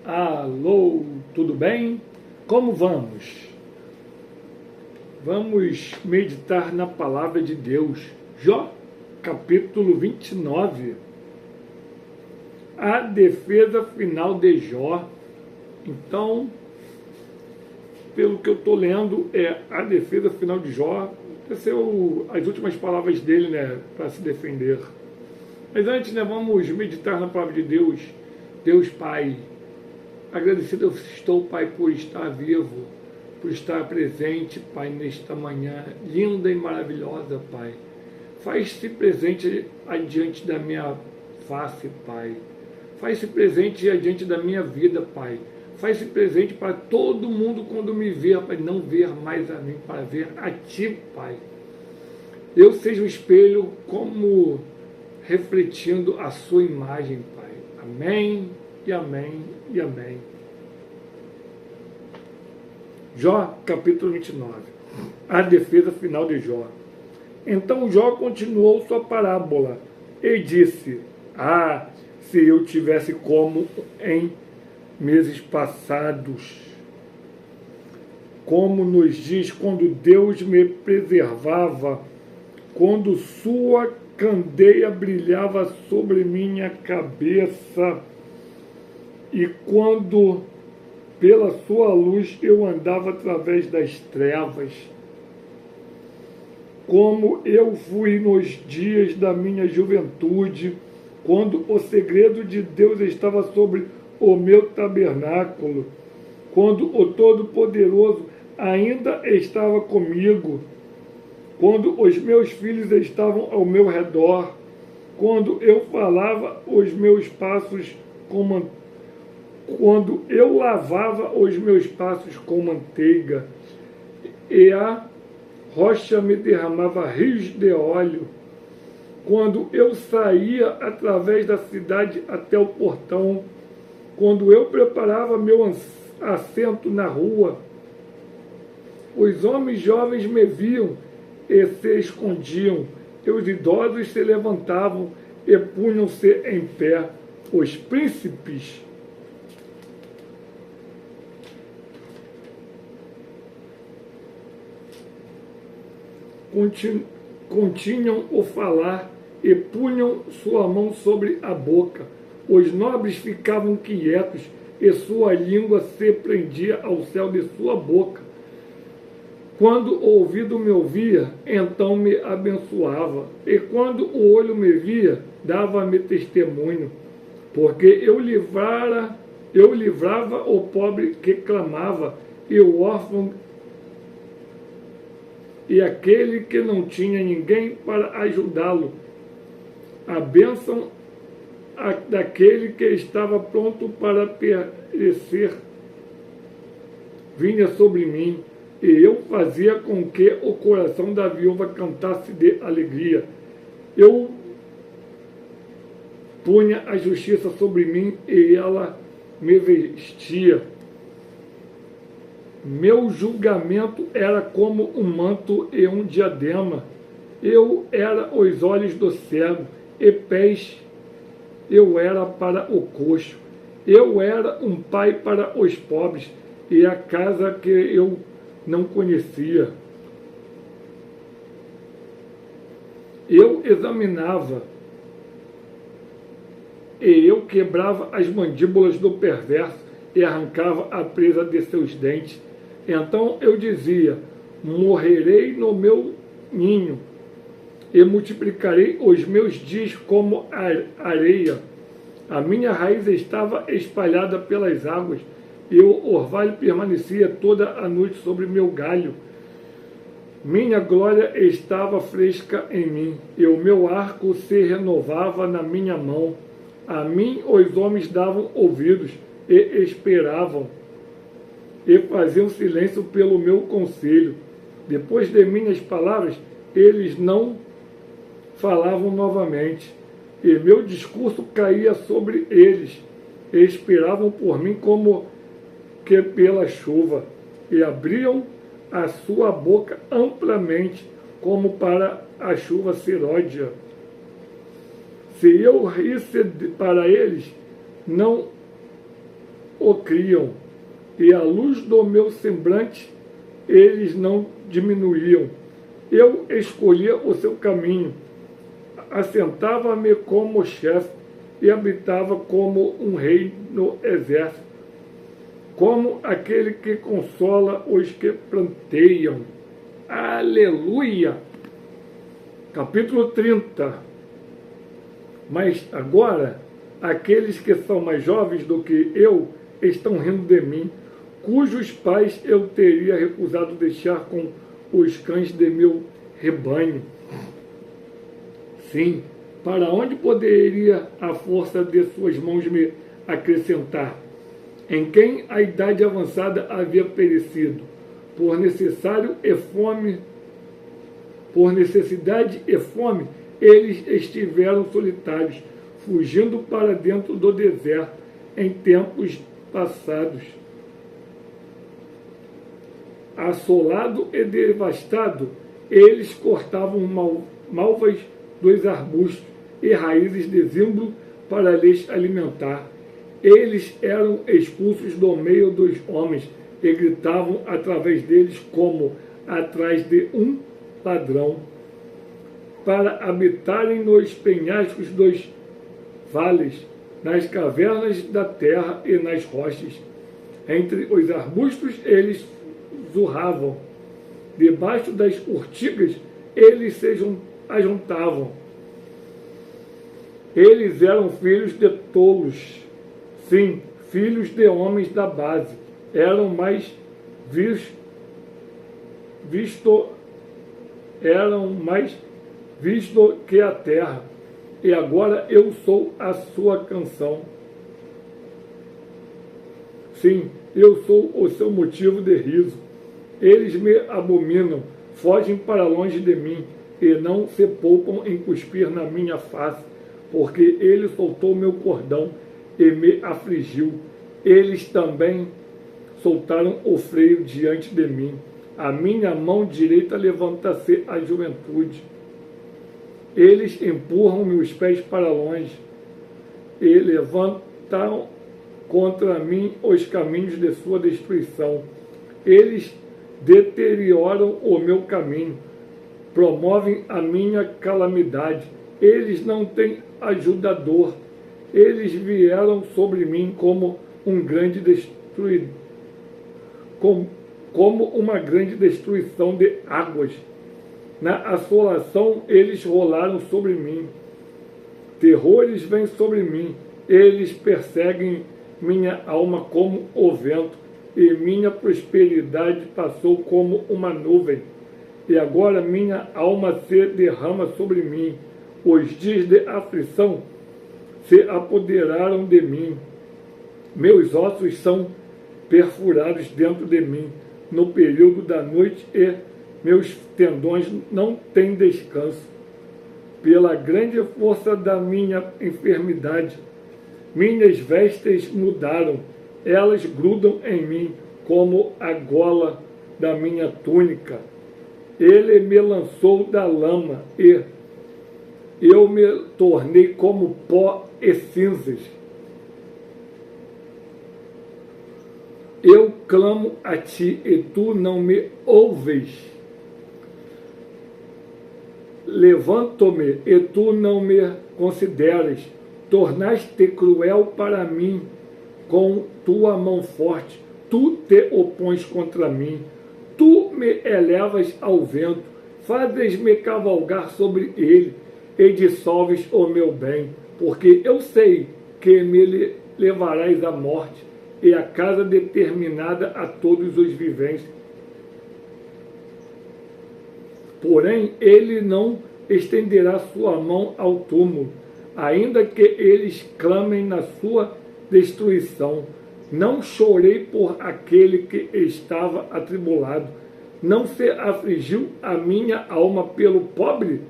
Alô, tudo bem? Como vamos? Vamos meditar na palavra de Deus. Jó, capítulo 29. A defesa final de Jó. Então, pelo que eu estou lendo, é a defesa final de Jó. Essas são as últimas palavras dele, para se defender. Mas antes, vamos meditar na palavra de Deus. Deus Pai, agradecido eu estou, Pai, por estar vivo, por estar presente, Pai, nesta manhã linda e maravilhosa, Pai. Faz-se presente adiante da minha face, Pai. Faz-se presente adiante da minha vida, Pai. Faz-se presente para todo mundo quando me ver, Pai, não ver mais a mim, para ver a Ti, Pai. Eu seja o espelho como refletindo a Sua imagem, Pai. Amém, e amém, e amém. Jó, capítulo 29. A defesa final de Jó. Então Jó continuou sua parábola e disse: se eu tivesse como em meses passados, como nos dias quando Deus me preservava, quando sua candeia brilhava sobre minha cabeça e quando pela sua luz eu andava através das trevas, como eu fui nos dias da minha juventude, quando o segredo de Deus estava sobre o meu tabernáculo, quando o Todo-Poderoso ainda estava comigo, quando os meus filhos estavam ao meu redor, quando eu falava os meus passos quando eu lavava os meus passos com manteiga e a rocha me derramava rios de óleo, quando eu saía através da cidade até o portão, quando eu preparava meu assento na rua, os homens jovens me viam e se escondiam, e os idosos se levantavam e punham-se em pé, os príncipes continham o falar e punham sua mão sobre a boca. Os nobres ficavam quietos e sua língua se prendia ao céu de sua boca. Quando o ouvido me ouvia, então me abençoava, e quando o olho me via, dava-me testemunho, porque eu livrava o pobre que clamava, e o órfão e aquele que não tinha ninguém para ajudá-lo. A bênção daquele que estava pronto para perecer vinha sobre mim, e eu fazia com que o coração da viúva cantasse de alegria. Eu punha a justiça sobre mim e ela me vestia. Meu julgamento era como um manto e um diadema. Eu era os olhos do cego e pés eu era para o coxo. Eu era um pai para os pobres e a casa que eu não conhecia. Eu examinava e eu quebrava as mandíbulas do perverso e arrancava a presa de seus dentes. Então eu dizia: morrerei no meu ninho e multiplicarei os meus dias como a areia. A minha raiz estava espalhada pelas águas e o orvalho permanecia toda a noite sobre meu galho. Minha glória estava fresca em mim e o meu arco se renovava na minha mão. A mim os homens davam ouvidos e esperavam e faziam silêncio pelo meu conselho. Depois de minhas palavras, eles não falavam novamente, e meu discurso caía sobre eles, e esperavam por mim como que pela chuva, e abriam a sua boca amplamente, como para a chuva seródia. Se eu risse para eles, não o criam, e a luz do meu semblante eles não diminuíam. Eu escolhia o seu caminho, assentava-me como chefe e habitava como um rei no exército, como aquele que consola os que planteiam. Aleluia! Capítulo 30. Mas agora, aqueles que são mais jovens do que eu estão rindo de mim, cujos pais eu teria recusado deixar com os cães de meu rebanho. Sim, para onde poderia a força de suas mãos me acrescentar? Em quem a idade avançada havia perecido, por necessidade e fome, eles estiveram solitários, fugindo para dentro do deserto em tempos passados. Assolado e devastado, eles cortavam malvas dos arbustos e raízes de zimbro para lhes alimentar. Eles eram expulsos do meio dos homens e gritavam através deles como atrás de um ladrão, para habitarem nos penhascos dos vales, nas cavernas da terra e nas rochas. Entre os arbustos eles zurravam, debaixo das urtigas eles se ajuntavam. Eles eram filhos de tolos, sim, filhos de homens da base. Eram mais visto que a terra. E agora eu sou a sua canção. Sim, eu sou o seu motivo de riso. Eles me abominam, fogem para longe de mim, e não se poupam em cuspir na minha face, porque ele soltou meu cordão e me afligiu. Eles também soltaram o freio diante de mim. A minha mão direita levanta-se à juventude. Eles empurram meus pés para longe e levantam contra mim os caminhos de sua destruição. Eles deterioram o meu caminho, promovem a minha calamidade. Eles não têm ajudador. Eles vieram sobre mim como uma grande destruição de águas. Na assolação eles rolaram sobre mim. Terrores vêm sobre mim. Eles perseguem minha alma como o vento, e minha prosperidade passou como uma nuvem. E agora minha alma se derrama sobre mim. Os dias de aflição se apoderaram de mim. Meus ossos são perfurados dentro de mim no período da noite, e meus tendões não têm descanso. Pela grande força da minha enfermidade, minhas vestes mudaram. Elas grudam em mim como a gola da minha túnica. Ele me lançou da lama e eu me tornei como pó e cinzas. Eu clamo a ti e tu não me ouves. Levanto-me e tu não me consideras. Tornaste cruel para mim com tua mão forte. Tu te opões contra mim. Tu me elevas ao vento, fazes-me cavalgar sobre ele e dissolves o meu bem, porque eu sei que me levarás à morte e à casa determinada a todos os viventes. Porém, ele não estenderá sua mão ao túmulo, ainda que eles clamem na sua destruição. Não chorei por aquele que estava atribulado. Não se afligiu a minha alma pelo pobre?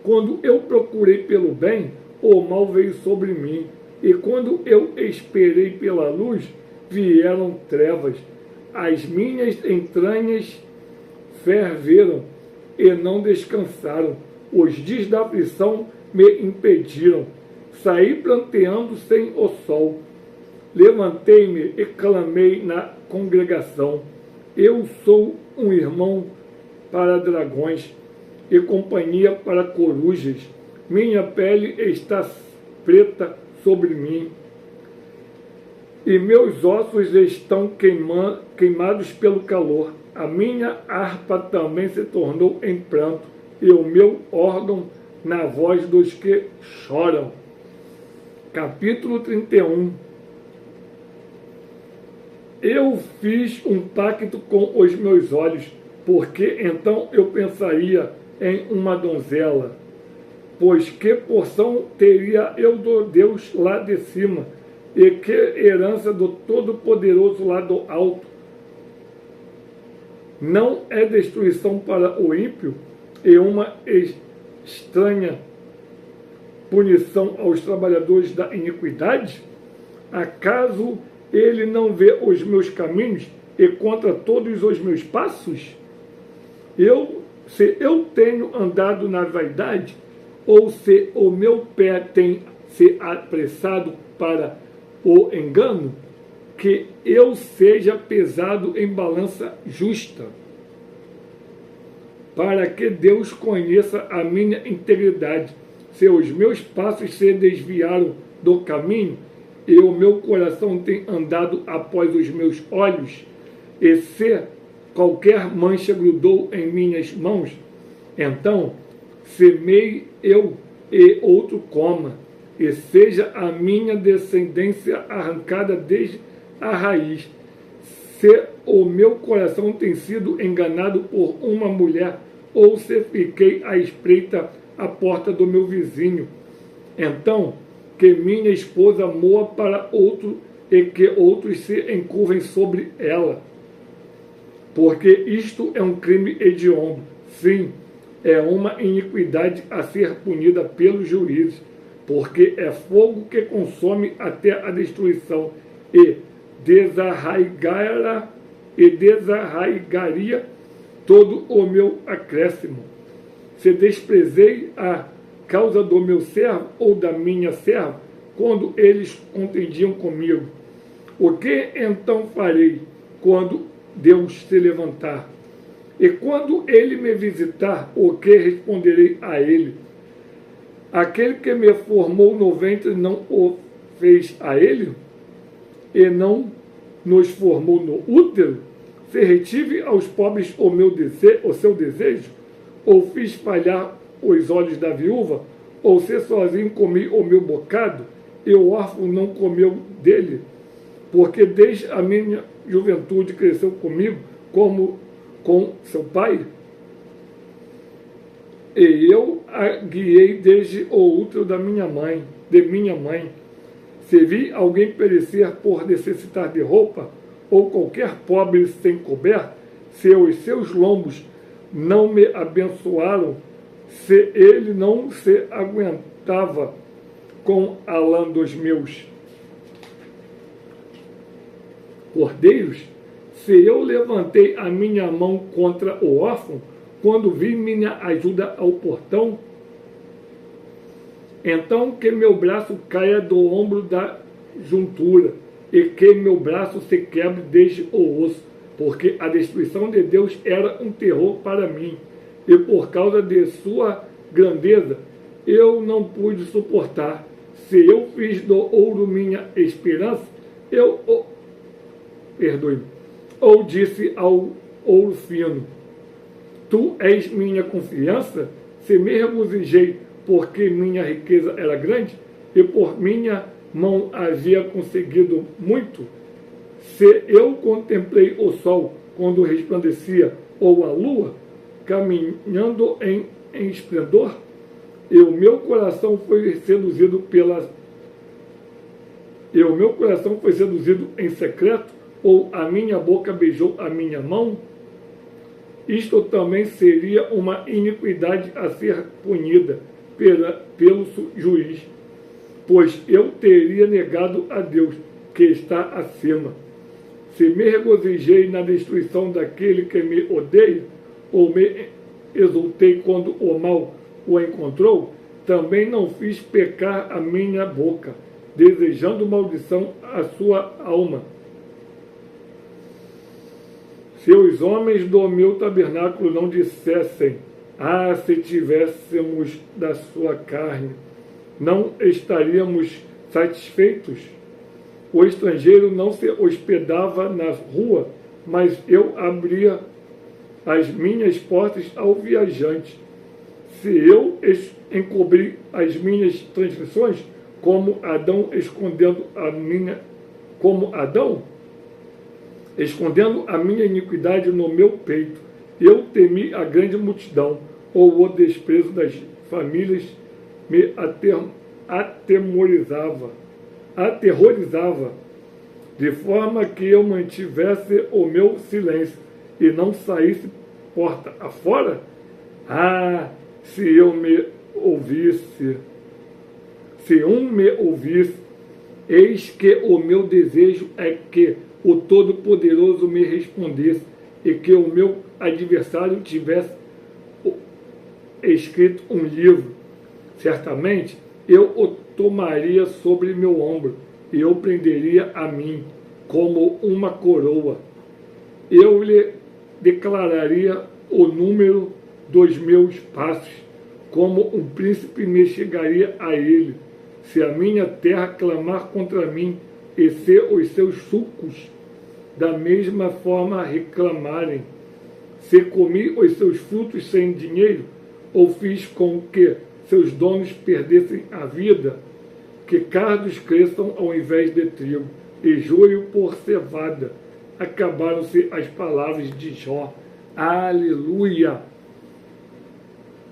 Quando eu procurei pelo bem, o mal veio sobre mim. E quando eu esperei pela luz, vieram trevas. As minhas entranhas ferveram e não descansaram. Os dias da aflição me impediram. Saí pranteando sem o sol. Levantei-me e clamei na congregação. Eu sou um irmão para dragões e companhia para corujas. Minha pele está preta sobre mim, e meus ossos estão queimados pelo calor. A minha harpa também se tornou em pranto, e o meu órgão na voz dos que choram. Capítulo 31. Eu fiz um pacto com os meus olhos, porque então eu pensaria em uma donzela. Pois que porção teria eu do Deus lá de cima, e que herança do Todo-Poderoso lá do alto? Não é destruição para o ímpio e uma estranha punição aos trabalhadores da iniquidade? Acaso ele não vê os meus caminhos e conta todos os meus passos? Se eu tenho andado na vaidade, ou se o meu pé tem se apressado para o engano, que eu seja pesado em balança justa, para que Deus conheça a minha integridade. Se os meus passos se desviaram do caminho, e o meu coração tem andado após os meus olhos, e se qualquer mancha grudou em minhas mãos, então semei eu e outro coma, e seja a minha descendência arrancada desde a raiz. Se o meu coração tem sido enganado por uma mulher, ou se fiquei à espreita à porta do meu vizinho, então que minha esposa moa para outro e que outros se encurvem sobre ela. Porque isto é um crime hediondo, sim, é uma iniquidade a ser punida pelos juízes, porque é fogo que consome até a destruição, e desarraigaria todo o meu acréscimo. Se desprezei a causa do meu servo ou da minha serva, quando eles contendiam comigo, o que então farei quando Deus se levantar? E quando ele me visitar, o que responderei a ele? Aquele que me formou no ventre não o fez a ele? E não nos formou no útero? Se retive aos pobres o seu desejo? Ou fiz falhar os olhos da viúva? Ou se sozinho comi o meu bocado, e o órfão não comeu dele? Porque desde a minha juventude cresceu comigo, como com seu pai, e eu a guiei desde o útero de minha mãe. Se vi alguém perecer por necessitar de roupa, ou qualquer pobre sem coberto, se os seus lombos não me abençoaram, se ele não se aguentava com a lã dos meus cordeiros, se eu levantei a minha mão contra o órfão, quando vi minha ajuda ao portão, então que meu braço caia do ombro da juntura, e que meu braço se quebre desde o osso, porque a destruição de Deus era um terror para mim, e por causa de sua grandeza eu não pude suportar. Se eu fiz do ouro minha esperança, ou disse ao ouro fino, tu és minha confiança? Se me regozijei porque minha riqueza era grande, e por minha mão havia conseguido muito, se eu contemplei o sol quando resplandecia, ou a lua, caminhando em esplendor, e o meu coração foi seduzido em secreto, ou a minha boca beijou a minha mão, isto também seria uma iniquidade a ser punida pelo juiz, pois eu teria negado a Deus, que está acima. Se me regozijei na destruição daquele que me odeia, ou me exultei quando o mal o encontrou, também não fiz pecar a minha boca, desejando maldição à sua alma. Se os homens do meu tabernáculo não dissessem: ah, se tivéssemos da sua carne, não estaríamos satisfeitos. O estrangeiro não se hospedava na rua, mas eu abria as minhas portas ao viajante. Se eu encobri as minhas transgressões, como Adão escondendo a minha iniquidade no meu peito, eu temi a grande multidão, ou o desprezo das famílias me aterrorizava, de forma que eu mantivesse o meu silêncio e não saísse porta afora. Ah, se um me ouvisse, eis que o meu desejo é que o Todo-Poderoso me respondesse e que o meu adversário tivesse escrito um livro. Certamente eu o tomaria sobre meu ombro e eu prenderia a mim como uma coroa. Eu lhe declararia o número dos meus passos, como um príncipe me chegaria a ele. Se a minha terra clamar contra mim, e se os seus sucos da mesma forma reclamarem, se comi os seus frutos sem dinheiro, ou fiz com que seus donos perdessem a vida, que cardos cresçam ao invés de trigo, e joio por cevada. Acabaram-se as palavras de Jó. Aleluia!